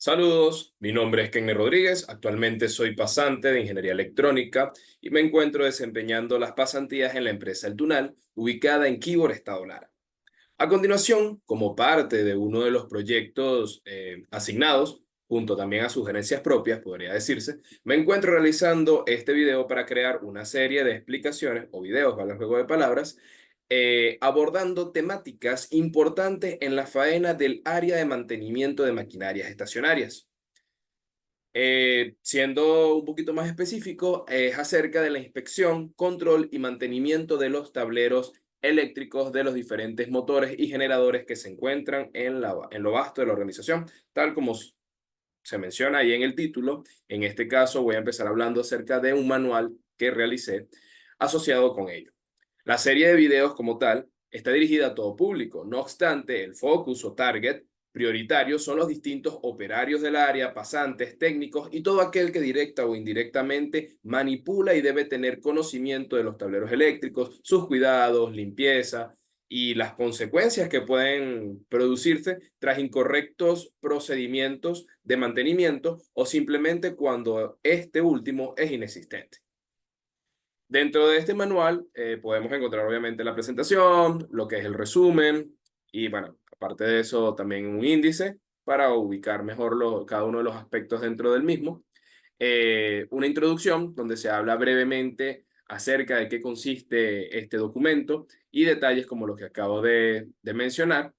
Saludos, mi nombre es Kenny Rodríguez, actualmente soy pasante de Ingeniería Electrónica y me encuentro desempeñando las pasantías en la empresa El Tunal, ubicada en Quíbor, Estado Lara. A continuación, como parte de uno de los proyectos asignados, junto también a sugerencias propias, podría decirse, me encuentro realizando este video para crear una serie de explicaciones o videos, para el juego de palabras, abordando temáticas importantes en la faena del área de mantenimiento de maquinarias estacionarias. Siendo un poquito más específico, es acerca de la inspección, control y mantenimiento de los tableros eléctricos de los diferentes motores y generadores que se encuentran en lo vasto de la organización, tal como se menciona ahí en el título. En este caso voy a empezar hablando acerca de un manual que realicé asociado con ello. La serie de videos como tal está dirigida a todo público. No obstante, el focus o target prioritario son los distintos operarios del área, pasantes, técnicos y todo aquel que directa o indirectamente manipula y debe tener conocimiento de los tableros eléctricos, sus cuidados, limpieza y las consecuencias que pueden producirse tras incorrectos procedimientos de mantenimiento o simplemente cuando este último es inexistente. Dentro de este manual podemos encontrar obviamente la presentación, lo que es el resumen y bueno, aparte de eso también un índice para ubicar mejor cada uno de los aspectos dentro del mismo. Una introducción donde se habla brevemente acerca de qué consiste este documento y detalles como los que acabo de mencionar.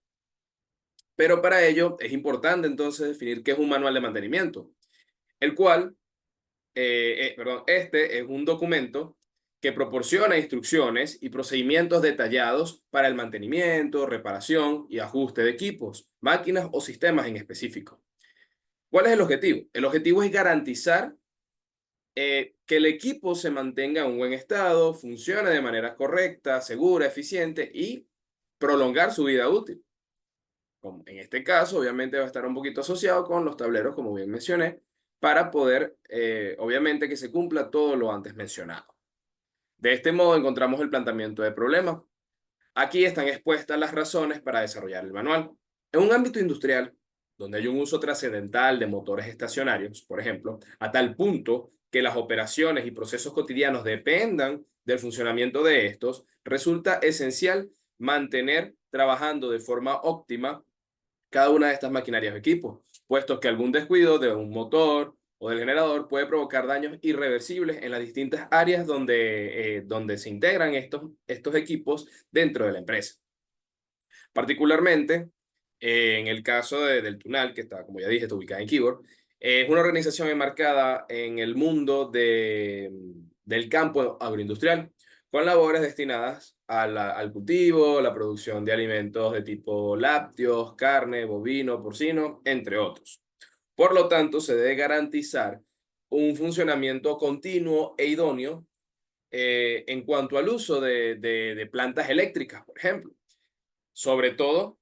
Pero para ello es importante entonces definir qué es un manual de mantenimiento, el cual este es un documento que proporciona instrucciones y procedimientos detallados para el mantenimiento, reparación y ajuste de equipos, máquinas o sistemas en específico. ¿Cuál es el objetivo? El objetivo es garantizar que el equipo se mantenga en un buen estado, funcione de manera correcta, segura, eficiente y prolongar su vida útil. En este caso, obviamente va a estar un poquito asociado con los tableros, como bien mencioné, para poder, obviamente, que se cumpla todo lo antes mencionado. De este modo encontramos el planteamiento de problemas. Aquí están expuestas las razones para desarrollar el manual. En un ámbito industrial, donde hay un uso trascendental de motores estacionarios, por ejemplo, a tal punto que las operaciones y procesos cotidianos dependan del funcionamiento de estos, resulta esencial mantener trabajando de forma óptima cada una de estas maquinarias o equipos, puesto que algún descuido de un motor o del generador puede provocar daños irreversibles en las distintas áreas donde se integran estos equipos dentro de la empresa. Particularmente, en el caso del Tunal, que está, como ya dije, está ubicada en Keyboard, es una organización enmarcada en el mundo del campo agroindustrial, con labores destinadas al cultivo, la producción de alimentos de tipo lácteos, carne, bovino, porcino, entre otros. Por lo tanto, se debe garantizar un funcionamiento continuo e idóneo en cuanto al uso de plantas eléctricas, por ejemplo. Sobre todo,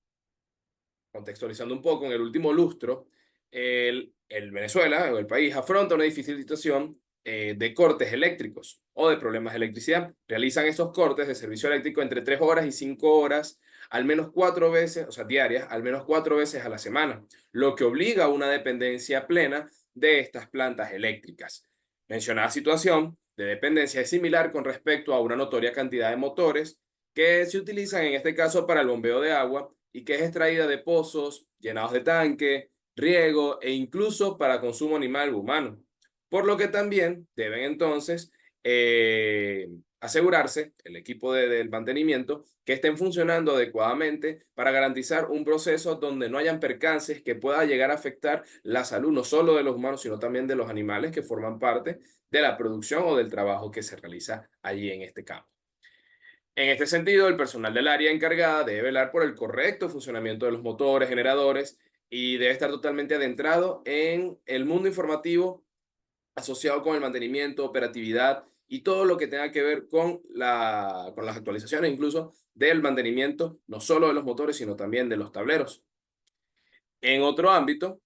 contextualizando un poco, en el último lustro, el Venezuela, o el país, afronta una difícil situación de cortes eléctricos o de problemas de electricidad. Realizan esos cortes de servicio eléctrico entre 3 horas y 5 horas, al menos 4 veces, o sea, diarias, al menos 4 veces a la semana, lo que obliga a una dependencia plena de estas plantas eléctricas. Mencionada situación de dependencia es similar con respecto a una notoria cantidad de motores que se utilizan en este caso para el bombeo de agua y que es extraída de pozos, llenados de tanque, riego e incluso para consumo animal o humano. Por lo que también deben entonces asegurarse, el equipo del mantenimiento, que estén funcionando adecuadamente para garantizar un proceso donde no hayan percances que pueda llegar a afectar la salud no solo de los humanos, sino también de los animales que forman parte de la producción o del trabajo que se realiza allí en este campo. En este sentido, el personal del área encargada debe velar por el correcto funcionamiento de los motores, generadores y debe estar totalmente adentrado en el mundo informativo asociado con el mantenimiento, operatividad y todo lo que tenga que ver con las actualizaciones incluso del mantenimiento, no solo de los motores, sino también de los tableros. En otro ámbito,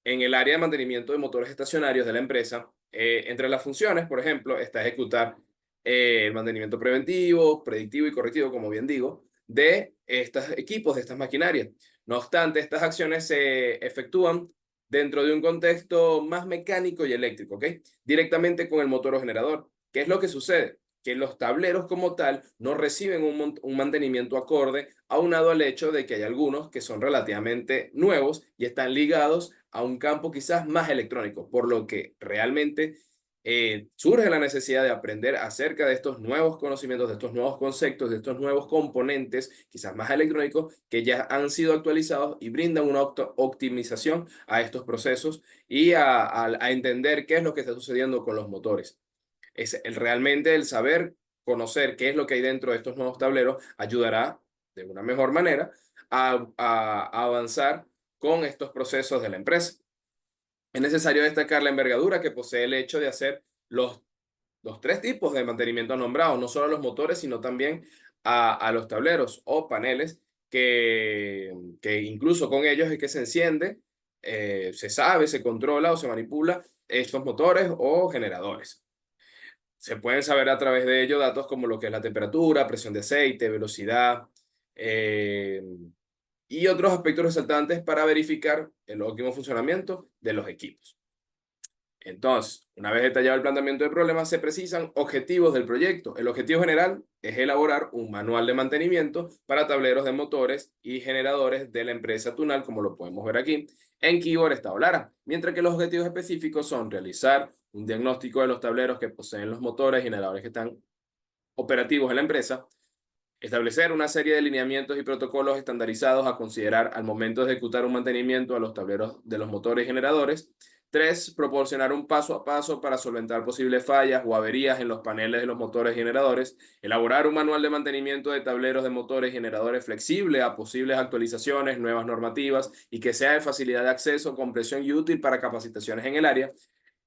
en el área de mantenimiento de motores estacionarios de la empresa, entre las funciones, por ejemplo, está ejecutar el mantenimiento preventivo, predictivo y correctivo, como bien digo, de estos equipos, de estas maquinarias. No obstante, estas acciones se efectúan dentro de un contexto más mecánico y eléctrico, ¿ok? Directamente con el motor o generador. ¿Qué es lo que sucede? Que los tableros como tal no reciben un mantenimiento acorde, aunado al hecho de que hay algunos que son relativamente nuevos y están ligados a un campo quizás más electrónico, por lo que realmente surge la necesidad de aprender acerca de estos nuevos conocimientos, de estos nuevos conceptos, de estos nuevos componentes, quizás más electrónicos, que ya han sido actualizados y brindan una optimización a estos procesos y a entender qué es lo que está sucediendo con los motores. Realmente el saber conocer qué es lo que hay dentro de estos nuevos tableros ayudará de una mejor manera a avanzar con estos procesos de la empresa. Es necesario destacar la envergadura que posee el hecho de hacer los tres tipos de mantenimiento nombrados, no solo a los motores, sino también a los tableros o paneles que incluso con ellos es que se enciende, se sabe, se controla o se manipula estos motores o generadores. Se pueden saber a través de ello datos como lo que es la temperatura, presión de aceite, velocidad eh, y otros aspectos resaltantes para verificar el óptimo funcionamiento de los equipos. Entonces, una vez detallado el planteamiento de problemas, se precisan objetivos del proyecto. El objetivo general es elaborar un manual de mantenimiento para tableros de motores y generadores de la empresa Tunal, como lo podemos ver aquí, en Keyboard Estado Lara, mientras que los objetivos específicos son realizar un diagnóstico de los tableros que poseen los motores y generadores que están operativos en la empresa, establecer una serie de lineamientos y protocolos estandarizados a considerar al momento de ejecutar un mantenimiento a los tableros de los motores y generadores. 3. Proporcionar un paso a paso para solventar posibles fallas o averías en los paneles de los motores y generadores. Elaborar un manual de mantenimiento de tableros de motores y generadores flexible a posibles actualizaciones, nuevas normativas y que sea de facilidad de acceso, comprensión y útil para capacitaciones en el área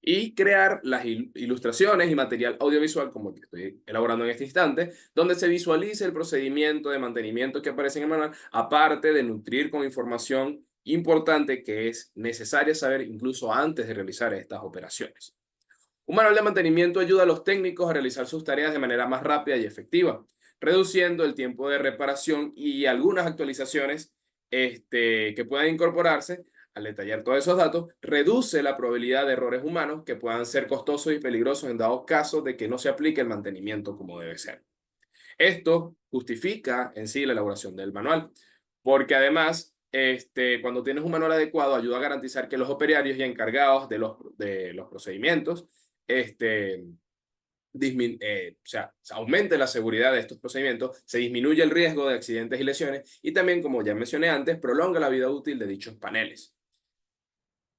y crear las ilustraciones y material audiovisual, como el que estoy elaborando en este instante, donde se visualice el procedimiento de mantenimiento que aparece en el manual, aparte de nutrir con información importante que es necesaria saber incluso antes de realizar estas operaciones. Un manual de mantenimiento ayuda a los técnicos a realizar sus tareas de manera más rápida y efectiva, reduciendo el tiempo de reparación y algunas actualizaciones que puedan incorporarse. Al detallar todos esos datos, reduce la probabilidad de errores humanos que puedan ser costosos y peligrosos en dado caso de que no se aplique el mantenimiento como debe ser. Esto justifica en sí la elaboración del manual, porque además, cuando tienes un manual adecuado, ayuda a garantizar que los operarios y encargados de los procedimientos, o sea, se aumente la seguridad de estos procedimientos, se disminuye el riesgo de accidentes y lesiones y también, como ya mencioné antes, prolonga la vida útil de dichos paneles.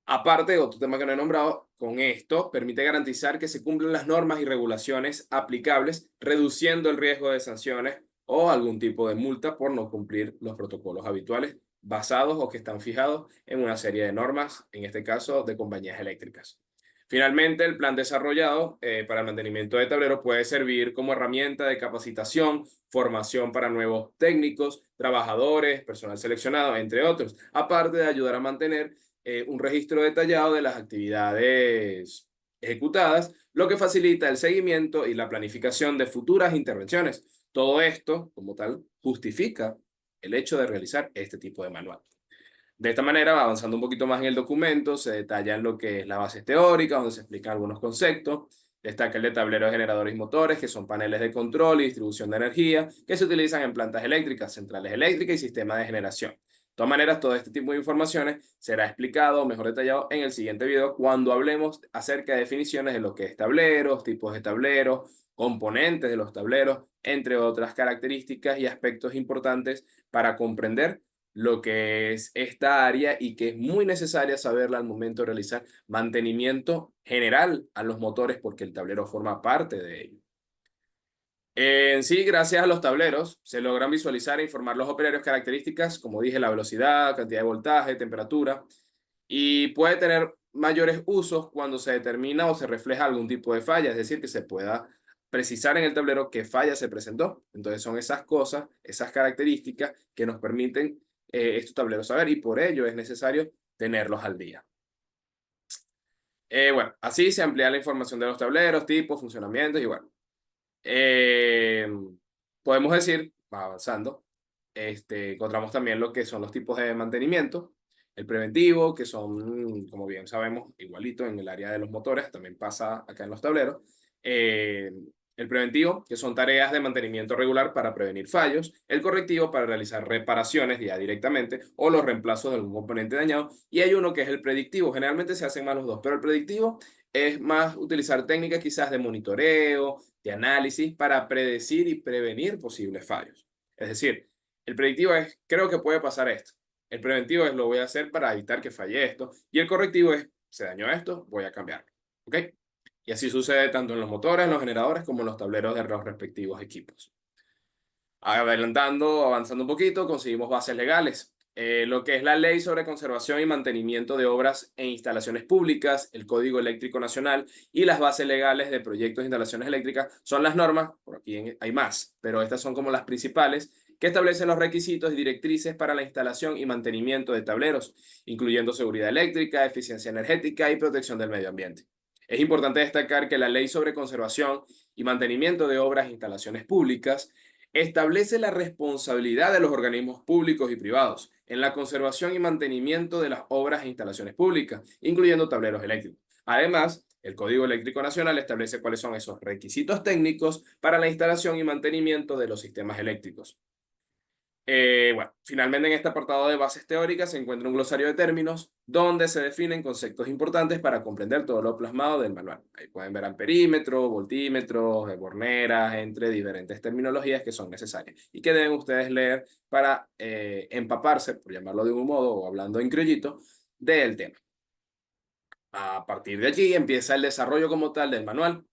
Aparte, otro tema que no he nombrado, con esto permite garantizar que se cumplen las normas y regulaciones aplicables, reduciendo el riesgo de sanciones o algún tipo de multa por no cumplir los protocolos habituales basados o que están fijados en una serie de normas, en este caso de compañías eléctricas. Finalmente, el plan desarrollado para el mantenimiento de tableros puede servir como herramienta de capacitación, formación para nuevos técnicos, trabajadores, personal seleccionado, entre otros, aparte de ayudar a mantener un registro detallado de las actividades ejecutadas, lo que facilita el seguimiento y la planificación de futuras intervenciones. Todo esto, como tal, justifica el hecho de realizar este tipo de manual. De esta manera, va avanzando un poquito más en el documento, se detallan lo que es la base teórica, donde se explican algunos conceptos, destaca el de tableros de generadores y motores, que son paneles de control y distribución de energía, que se utilizan en plantas eléctricas, centrales eléctricas y sistemas de generación. De todas maneras, todo este tipo de informaciones será explicado o mejor detallado en el siguiente video cuando hablemos acerca de definiciones de lo que es tableros, tipos de tableros, componentes de los tableros, entre otras características y aspectos importantes para comprender lo que es esta área y que es muy necesaria saberla al momento de realizar mantenimiento general a los motores porque el tablero forma parte de ello. En sí, gracias a los tableros, se logran visualizar e informar los operarios características, como dije, la velocidad, cantidad de voltaje, temperatura, y puede tener mayores usos cuando se determina o se refleja algún tipo de falla, es decir, que se pueda precisar en el tablero qué falla se presentó. Entonces son esas cosas, esas características que nos permiten estos tableros saber y por ello es necesario tenerlos al día. Bueno, así se amplía la información de los tableros, tipos, funcionamientos y bueno. Eh, Podemos decir, va avanzando, encontramos también lo que son los tipos de mantenimiento, El preventivo, que son, como bien sabemos, igualito en el área de los motores, también pasa acá en los tableros. Eh, el preventivo, que son tareas de mantenimiento regular para prevenir fallos. El correctivo, para realizar reparaciones ya directamente o los reemplazos de algún componente dañado. Y hay uno que es el predictivo. Generalmente se hacen más los dos, pero el predictivo es más utilizar técnicas quizás de monitoreo, de análisis para predecir y prevenir posibles fallos. Es decir, el predictivo es, creo que puede pasar esto. El preventivo es, lo voy a hacer para evitar que falle esto. Y el correctivo es, se dañó esto, voy a cambiarlo. ¿Ok? Y así sucede tanto en los motores, en los generadores, como en los tableros de los respectivos equipos. Avanzando un poquito, conseguimos bases legales. Lo que es la Ley sobre Conservación y Mantenimiento de Obras e Instalaciones Públicas, el Código Eléctrico Nacional y las bases legales de proyectos de instalaciones eléctricas son las normas, por aquí hay más, pero estas son como las principales, que establecen los requisitos y directrices para la instalación y mantenimiento de tableros, incluyendo seguridad eléctrica, eficiencia energética y protección del medio ambiente. Es importante destacar que la Ley sobre Conservación y Mantenimiento de Obras e Instalaciones Públicas establece la responsabilidad de los organismos públicos y privados en la conservación y mantenimiento de las obras e instalaciones públicas, incluyendo tableros eléctricos. Además, el Código Eléctrico Nacional establece cuáles son esos requisitos técnicos para la instalación y mantenimiento de los sistemas eléctricos. Bueno, finalmente en este apartado de bases teóricas se encuentra un glosario de términos donde se definen conceptos importantes para comprender todo lo plasmado del manual. Ahí pueden ver amperímetro, voltímetros, borneras, entre diferentes terminologías que son necesarias y que deben ustedes leer para empaparse, por llamarlo de un modo o hablando en criollito, del tema. A partir de allí empieza el desarrollo como tal del manual.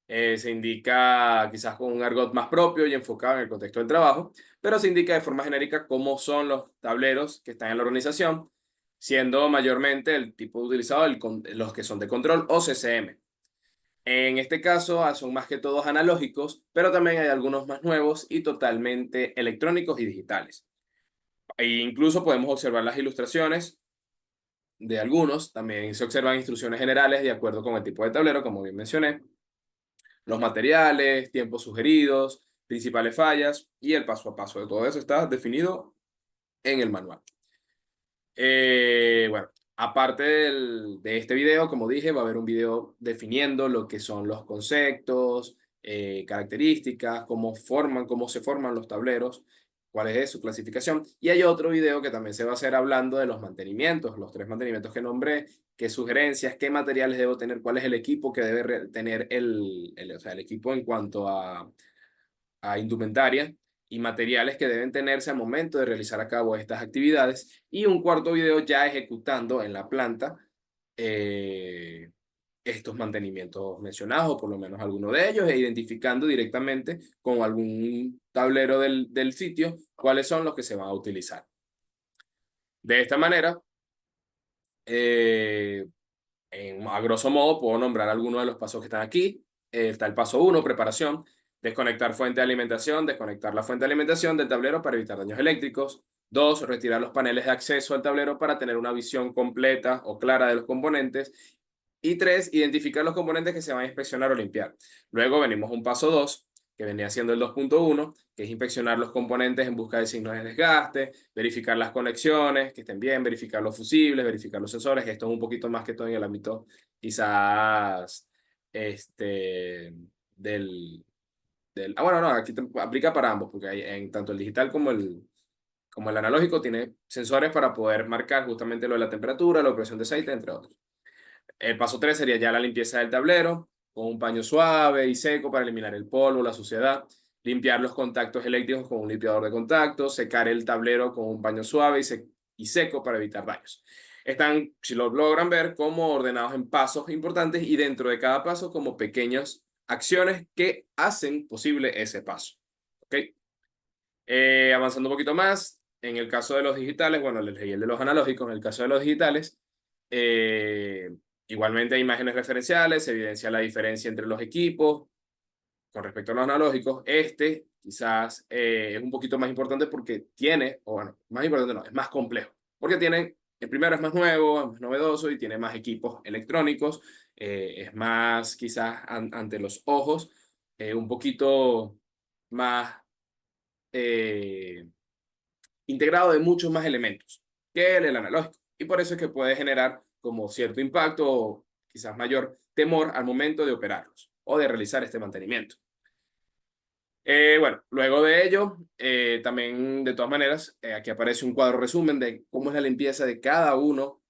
Se indica quizás con un argot más propio y enfocado en el contexto del trabajo, pero se indica de forma genérica cómo son los tableros que están en la organización, siendo mayormente el tipo utilizado los que son de control o CCM. En este caso son más que todos analógicos, pero también hay algunos más nuevos y totalmente electrónicos y digitales. E incluso podemos observar las ilustraciones de algunos, también se observan instrucciones generales de acuerdo con el tipo de tablero, como bien mencioné, los materiales, tiempos sugeridos, principales fallas y el paso a paso de todo eso está definido en el manual. Bueno, aparte de este video, como dije, va a haber un video definiendo lo que son los conceptos, características, cómo se forman los tableros, cuál es su clasificación. Y hay otro video que también se va a hacer hablando de los mantenimientos, los 3 mantenimientos que nombré, qué sugerencias, qué materiales debo tener, cuál es el equipo que debe tener o sea, el equipo en cuanto a indumentaria y materiales que deben tenerse al momento de realizar a cabo estas actividades. Y un cuarto video ya ejecutando en la planta eh, estos mantenimientos mencionados, o por lo menos alguno de ellos, e identificando directamente con algún tablero del sitio cuáles son los que se van a utilizar. De esta manera, eh, a grosso modo, puedo nombrar algunos de los pasos que están aquí. Está el paso 1, preparación. Desconectar fuente de alimentación. Desconectar la fuente de alimentación del tablero para evitar daños eléctricos. 2, retirar los paneles de acceso al tablero para tener una visión completa o clara de los componentes. Y 3, identificar los componentes que se van a inspeccionar o limpiar. Luego venimos a un paso 2, que venía siendo el 2.1, que es inspeccionar los componentes en busca de signos de desgaste, verificar las conexiones, que estén bien, verificar los fusibles, verificar los sensores. Esto es un poquito más que todo en el ámbito quizás del, bueno, no, aquí aplica para ambos, porque hay, en tanto el digital como el analógico tiene sensores para poder marcar justamente lo de la temperatura, la presión de aceite, entre otros. El paso 3 sería ya la limpieza del tablero, con un paño suave y seco para eliminar el polvo, la suciedad. Limpiar los contactos eléctricos con un limpiador de contactos. Secar el tablero con un paño suave y seco para evitar daños. Están, si lo logran ver, como ordenados en pasos importantes y dentro de cada paso como pequeñas acciones que hacen posible ese paso. ¿Ok? Avanzando un poquito más, en el caso de los digitales, bueno, les leí el de los analógicos, en el caso de los digitales, eh, igualmente hay imágenes referenciales, se evidencia la diferencia entre los equipos con respecto a los analógicos. Este quizás es un poquito más importante porque tiene, o bueno, más importante no, es más complejo, porque tiene, el primero es más nuevo, es más novedoso y tiene más equipos electrónicos, es más quizás ante los ojos, un poquito más eh, integrado de muchos más elementos que el analógico. y por eso es que puede generar como cierto impacto o quizás mayor temor al momento de operarlos o de realizar este mantenimiento. Bueno, luego de ello, también de todas maneras, aquí aparece un cuadro resumen de cómo es la limpieza de cada uno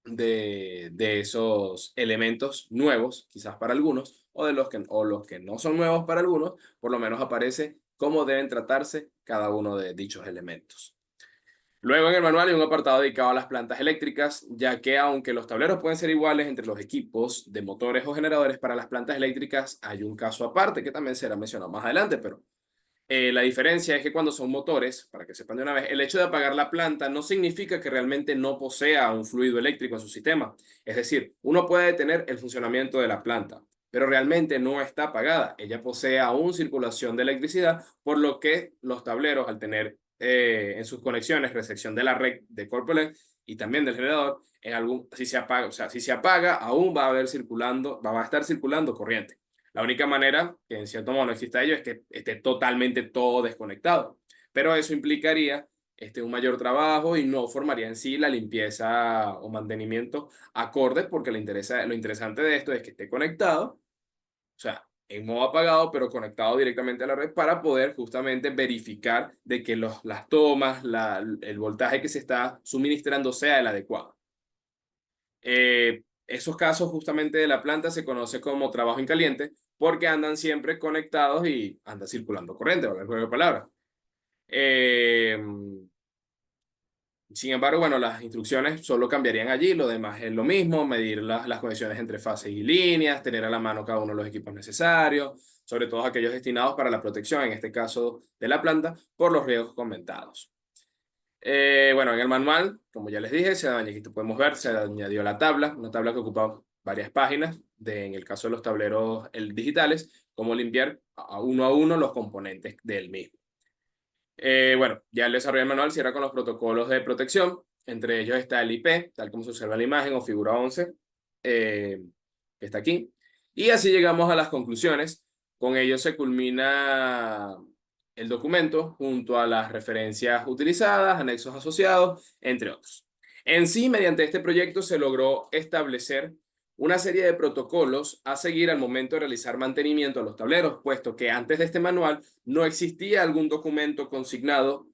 de esos elementos nuevos, quizás para algunos, o los que no son nuevos para algunos, por lo menos aparece cómo deben tratarse cada uno de dichos elementos. Luego en el manual hay un apartado dedicado a las plantas eléctricas, ya que aunque los tableros pueden ser iguales entre los equipos de motores o generadores, para las plantas eléctricas hay un caso aparte que también será mencionado más adelante, pero la diferencia es que cuando son motores, para que sepan de una vez, el hecho de apagar la planta no significa que realmente no posea un fluido eléctrico en su sistema. Es decir, uno puede detener el funcionamiento de la planta, pero realmente no está apagada. Ella posee aún circulación de electricidad, por lo que los tableros, al tener en sus conexiones recepción de la red de Corpoelec y también del generador, si se apaga, o sea, si se apaga, aún va a estar circulando corriente. La única manera que en cierto modo no exista ello es que esté totalmente todo desconectado. Pero eso implicaría un mayor trabajo y no formaría en sí la limpieza o mantenimiento acorde, porque lo interesante de esto es que esté conectado, o sea, en modo apagado, pero conectado directamente a la red para poder justamente verificar de que las tomas, el voltaje que se está suministrando sea el adecuado. Esos casos justamente de la planta se conoce como trabajo en caliente porque andan siempre conectados y anda circulando corriente, valga el juego de palabras. Eh, Sin embargo, bueno, las instrucciones solo cambiarían allí, lo demás es lo mismo, medir las conexiones entre fases y líneas, tener a la mano cada uno de los equipos necesarios, sobre todo aquellos destinados para la protección, en este caso de la planta, por los riesgos comentados. Bueno, en el manual, como ya les dije, aquí podemos ver, se añadió la tabla, una tabla que ocupa varias páginas, en el caso de los tableros digitales, cómo limpiar a uno los componentes del mismo. Bueno, ya el desarrollo del manual cierra con los protocolos de protección, entre ellos está el IP, tal como se observa en la imagen, o figura 11, que está aquí. Y así llegamos a las conclusiones. Con ello se culmina el documento junto a las referencias utilizadas, anexos asociados, entre otros. En sí, mediante este proyecto se logró establecer una serie de protocolos a seguir al momento de realizar mantenimiento a los tableros, puesto que antes de este manual no existía algún documento consignado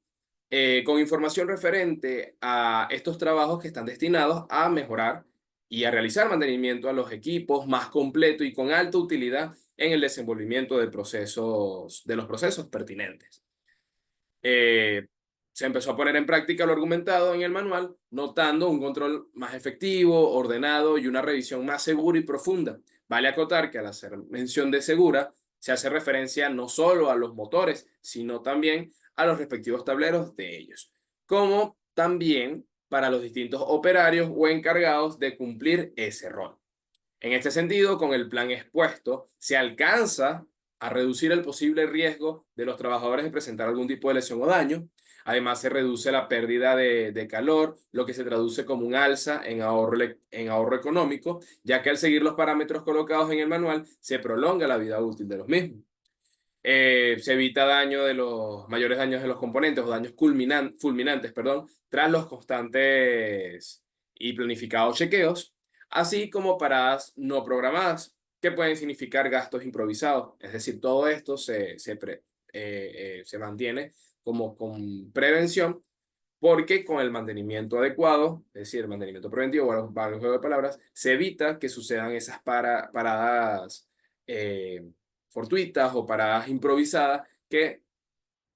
con información referente a estos trabajos que están destinados a mejorar y a realizar mantenimiento a los equipos más completo y con alta utilidad en el desenvolvimiento de los procesos pertinentes. Eh, Se empezó a poner en práctica lo argumentado en el manual, notando un control más efectivo, ordenado y una revisión más segura y profunda. Vale acotar que al hacer mención de segura, se hace referencia no solo a los motores, sino también a los respectivos tableros de ellos, como también para los distintos operarios o encargados de cumplir ese rol. En este sentido, con el plan expuesto, se alcanza a reducir el posible riesgo de los trabajadores de presentar algún tipo de lesión o daño. Además, se reduce la pérdida de calor, lo que se traduce como un alza en ahorro económico, ya que al seguir los parámetros colocados en el manual, se prolonga la vida útil de los mismos. Se evita mayores daños de los componentes o daños fulminantes, perdón, tras los constantes y planificados chequeos, así como paradas no programadas, que pueden significar gastos improvisados. Es decir, todo esto se mantiene como con prevención, porque con el mantenimiento adecuado, es decir, el mantenimiento preventivo, bueno, para el juego de palabras, se evita que sucedan esas paradas fortuitas o paradas improvisadas que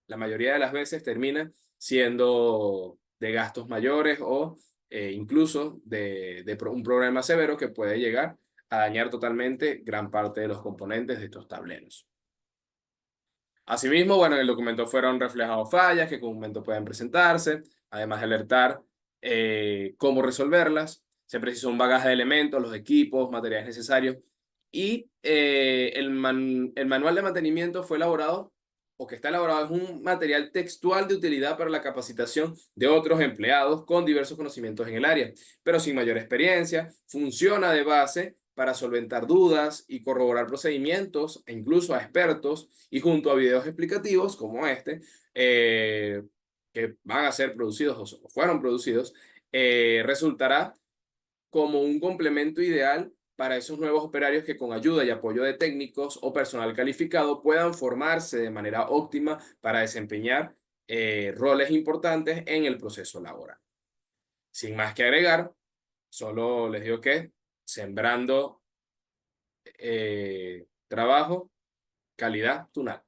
la mayoría de las veces terminan siendo de gastos mayores o incluso un problema severo que puede llegar a dañar totalmente gran parte de los componentes de estos tableros. Asimismo, bueno, en el documento fueron reflejados fallas que comúnmente pueden presentarse, además de alertar cómo resolverlas. Se precisó un bagaje de elementos, los equipos, materiales necesarios y el manual de mantenimiento fue elaborado o que está elaborado es un material textual de utilidad para la capacitación de otros empleados con diversos conocimientos en el área, pero sin mayor experiencia. Funciona de base para solventar dudas y corroborar procedimientos, e incluso a expertos, y junto a videos explicativos como este, que van a ser producidos o fueron producidos, resultará como un complemento ideal para esos nuevos operarios que con ayuda y apoyo de técnicos o personal calificado puedan formarse de manera óptima para desempeñar roles importantes en el proceso laboral. Sin más que agregar, solo les digo que sembrando trabajo, calidad, tunal.